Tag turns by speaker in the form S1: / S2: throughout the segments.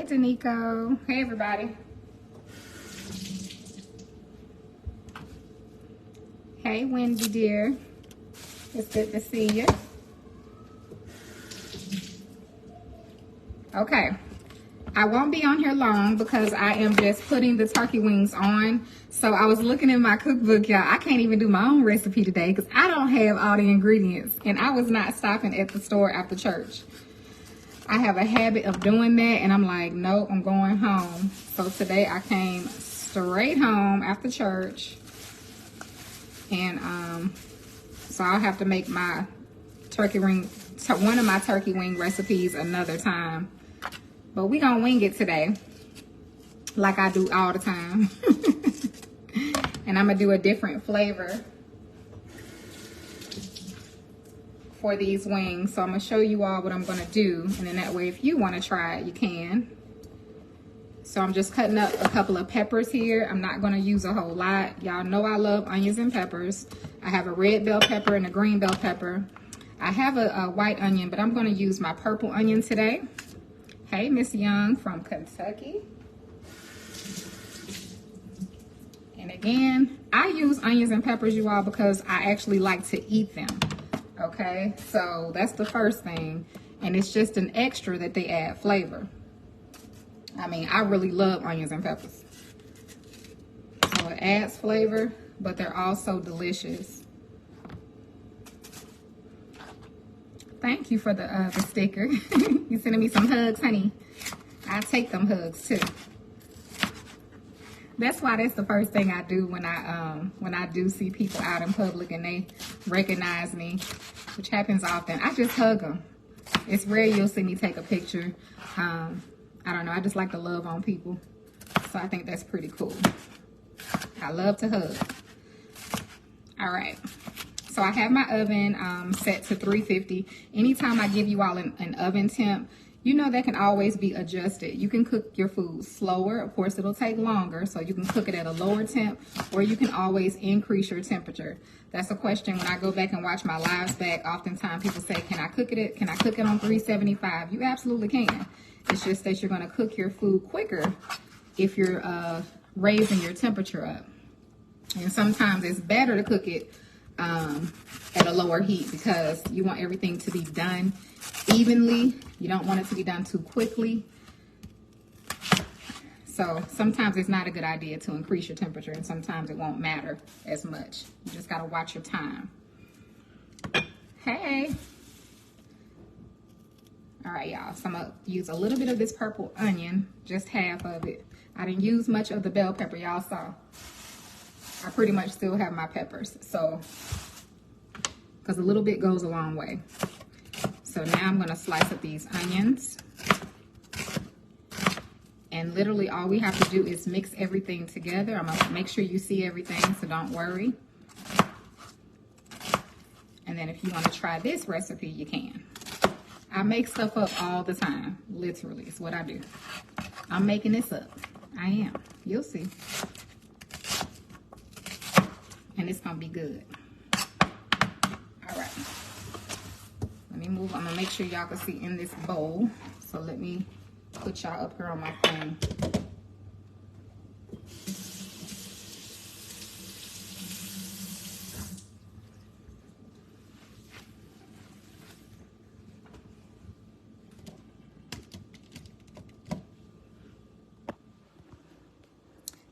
S1: Danico. Hey, everybody. Hey, Wendy, dear. It's good to see you. Okay. I won't be on here long because I am just putting the turkey wings on. So I was looking in my cookbook, y'all. I can't even do my own recipe today because I don't have all the ingredients. And I was not stopping at the store after church. I have a habit of doing that, and I'm like, nope, I'm going home. So today I came straight home after church, and so I'll have to make my one of my turkey wing recipes another time. But we gonna wing it today, like I do all the time. And I'm gonna do a different flavor for these wings. So I'm gonna show you all what I'm gonna do, and then that way if you want to try it, you can. So I'm just cutting up a couple of peppers here. I'm not gonna use a whole lot. Y'all know I love onions and peppers. I have a red bell pepper and a green bell pepper. I have a white onion, but I'm gonna use my purple onion today. Hey, Miss Young from Kentucky. And again, I use onions and peppers, you all, because I actually like to eat them. Okay, so that's the first thing, and it's just an extra that they add flavor. I mean, I really love onions and peppers, so it adds flavor, but they're also delicious. Thank you for the sticker. You sending me some hugs, honey. I take them hugs too. That's why that's the first thing I do when I do see people out in public and they recognize me, which happens often. I just hug them. It's rare you'll see me take a picture. I don't know. I just like to love on people. So I think that's pretty cool. I love to hug. All right. So I have my oven set to 350. Anytime I give you all an oven temp, you know that can always be adjusted. You can cook your food slower. Of course, it'll take longer, so you can cook it at a lower temp, or you can always increase your temperature. That's a question when I go back and watch my lives back. Oftentimes people say, can I cook it on 375? You absolutely can. It's just that you're gonna cook your food quicker if you're raising your temperature up. And sometimes it's better to cook it at a lower heat because you want everything to be done evenly. You don't want it to be done too quickly. So sometimes it's not a good idea to increase your temperature, and sometimes it won't matter as much. You just got to watch your time. Hey. All right, y'all. So I'm going to use a little bit of this purple onion, just half of it. I didn't use much of the bell pepper, y'all saw. I pretty much still have my peppers, so because a little bit goes a long way. So now I'm going to slice up these onions, and literally all we have to do is mix everything together. I'm going to make sure you see everything, so don't worry. And then if you want to try this recipe, you can. I make stuff up all the time, literally. It's what I do. I'm making this up. I am. You'll see. And it's gonna be good. All right. Let me move. I'm gonna make sure y'all can see in this bowl. So let me put y'all up here on my thing.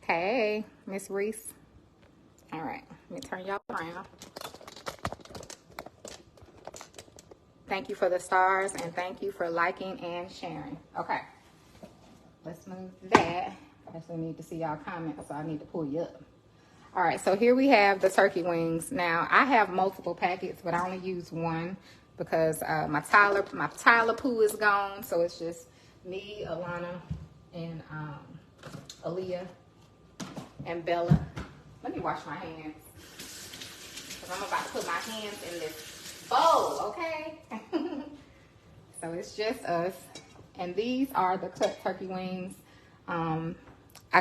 S1: Hey, Miss Reese. All right, let me turn y'all around. Thank you for the stars, and thank you for liking and sharing. Okay, let's move that. I actually need to see y'all comments, so I need to pull you up. All right, so here we have the turkey wings. Now, I have multiple packets, but I only use one because my Tyler poo is gone, so it's just me, Alana, and Aaliyah, and Bella. Let me wash my hands, because I'm about to put my hands in this bowl, okay? So it's just us. And these are the cut turkey wings. I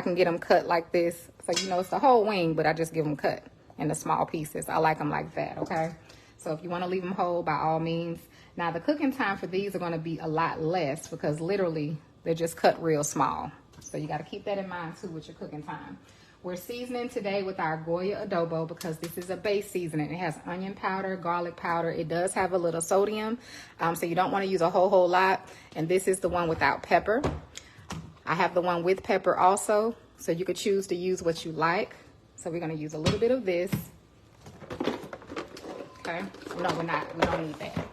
S1: can get them cut like this. So, you know, it's the whole wing, but I just give them cut in the small pieces. I like them like that, okay? So if you want to leave them whole, by all means. Now, the cooking time for these are going to be a lot less because literally They're just cut real small. So you got to keep that in mind too with your cooking time. We're seasoning today with our Goya adobo because this is a base seasoning. It has onion powder, garlic powder. It does have a little sodium, so you don't want to use a whole lot. And this is the one without pepper. I have the one with pepper also, so you could choose to use what you like. So we're going to use a little bit of this. Okay. No, we're not. We don't need that.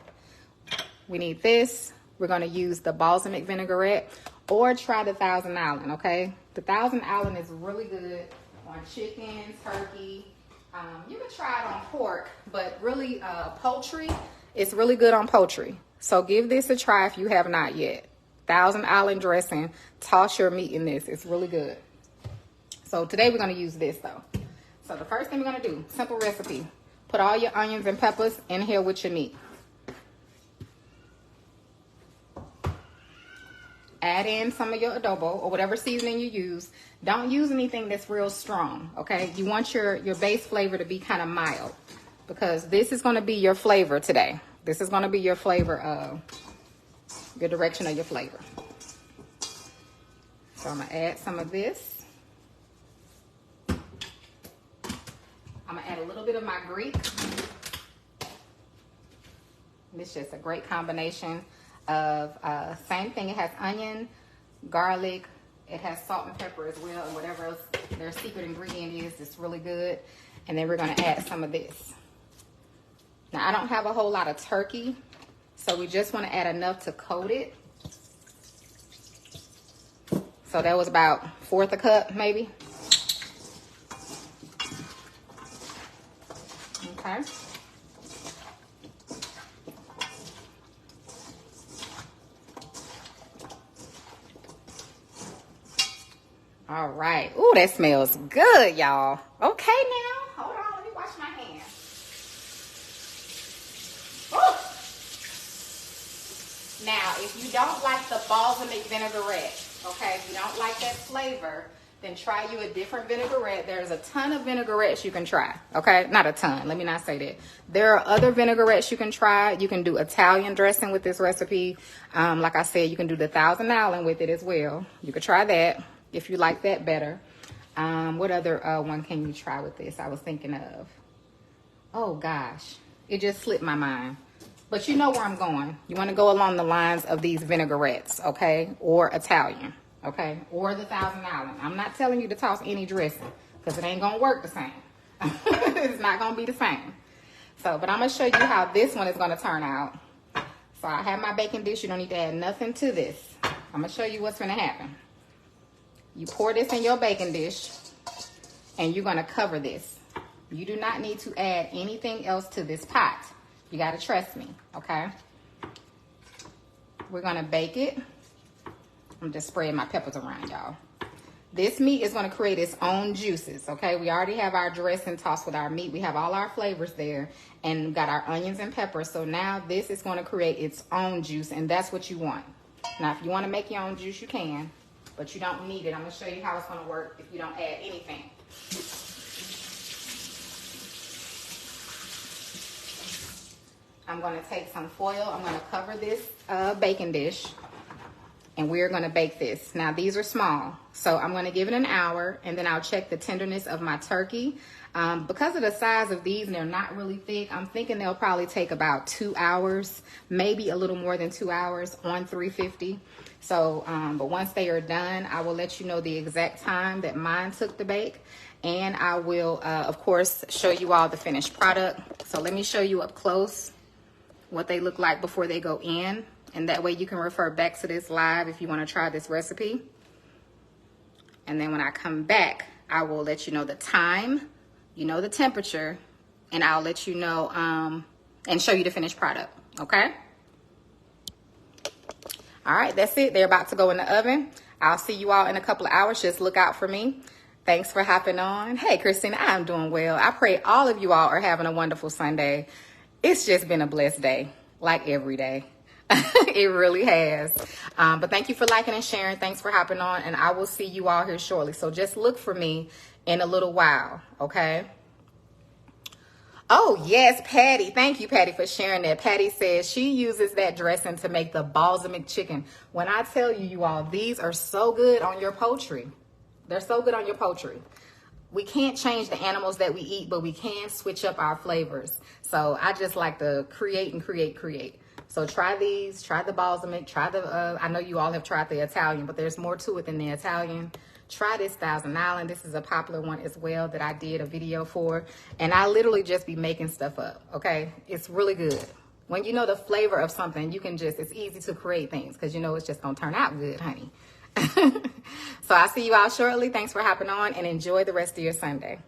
S1: We need this. We're going to use the balsamic vinaigrette or try the Thousand Island, okay? The Thousand Island is really good on chicken, turkey. You can try it on pork, but really poultry, it's really good on poultry. So give this a try if you have not yet. Thousand Island dressing. Toss your meat in this. It's really good. So today we're going to use this though. So the first thing we're going to do, simple recipe. Put all your onions and peppers in here with your meat. Add in some of your adobo or whatever seasoning you use. Don't use anything that's real strong, okay? You want your base flavor to be kind of mild because this is going to be your flavor today. This is going to be your flavor, your direction of your flavor. So I'm going to add some of this. I'm going to add a little bit of my Greek. This is just a great combination of same thing. It has onion, garlic, it has salt and pepper as well, and whatever else their secret ingredient is. It's really good. And then we're going to add some of this. Now I don't have a whole lot of turkey, so we just want to add enough to coat it. So that was about 1/4 cup maybe. Okay. All right. Ooh, that smells good, y'all. Okay, now. Hold on. Let me wash my hands. Ooh. Now, if you don't like the balsamic vinaigrette, okay, if you don't like that flavor, then try you a different vinaigrette. There's a ton of vinaigrettes you can try, okay? Not a ton. Let me not say that. There are other vinaigrettes you can try. You can do Italian dressing with this recipe. Like I said, you can do the Thousand Island with it as well. You could try that if you like that better. What other one can you try with this? I was thinking of. Oh, gosh. It just slipped my mind. But you know where I'm going. You want to go along the lines of these vinaigrettes, okay? Or Italian, okay? Or the Thousand Island. I'm not telling you to toss any dressing because it ain't going to work the same. It's not going to be the same. So, but I'm going to show you how this one is going to turn out. So I have my baking dish. You don't need to add nothing to this. I'm going to show you what's going to happen. You pour this in your baking dish and you're going to cover this. You do not need to add anything else to this pot. You got to trust me, okay? We're going to bake it. I'm just spraying my peppers around, y'all. This meat is going to create its own juices, okay? We already have our dressing tossed with our meat. We have all our flavors there and we've got our onions and peppers. So now this is going to create its own juice and that's what you want. Now, if you want to make your own juice, you can, but you don't need it. I'm going to show you how it's going to work if you don't add anything. I'm going to take some foil. I'm going to cover this baking dish and we're going to bake this. Now these are small, so I'm going to give it an hour and then I'll check the tenderness of my turkey. Because of the size of these and they're not really thick, I'm thinking they'll probably take about 2 hours, maybe a little more than 2 hours on 350. So, but once they are done, I will let you know the exact time that mine took to bake. And I will, of course, show you all the finished product. So let me show you up close what they look like before they go in. And that way you can refer back to this live if you want to try this recipe. And then when I come back, I will let you know the time, you know, the temperature, and I'll let you know and show you the finished product, okay? All right, that's it. They're about to go in the oven. I'll see you all in a couple of hours. Just look out for me. Thanks for hopping on. Hey, Christina, I'm doing well. I pray all of you all are having a wonderful Sunday. It's just been a blessed day, like every day. It really has. But thank you for liking and sharing. Thanks for hopping on, and I will see you all here shortly. So just look for me in a little while, okay? Oh, yes, Patty. Thank you, Patty, for sharing that. Patty says she uses that dressing to make the balsamic chicken. When I tell you, you all, these are so good on your poultry. They're so good on your poultry. We can't change the animals that we eat, but we can switch up our flavors. So I just like to create and create. So try these, try the balsamic, try the, I know you all have tried the Italian, but there's more to it than the Italian. Try this Thousand Island. This is a popular one as well that I did a video for. And I literally just be making stuff up, okay? It's really good. When you know the flavor of something, you can just, it's easy to create things because you know it's just gonna turn out good, honey. So I'll see you all shortly. Thanks for hopping on and enjoy the rest of your Sunday.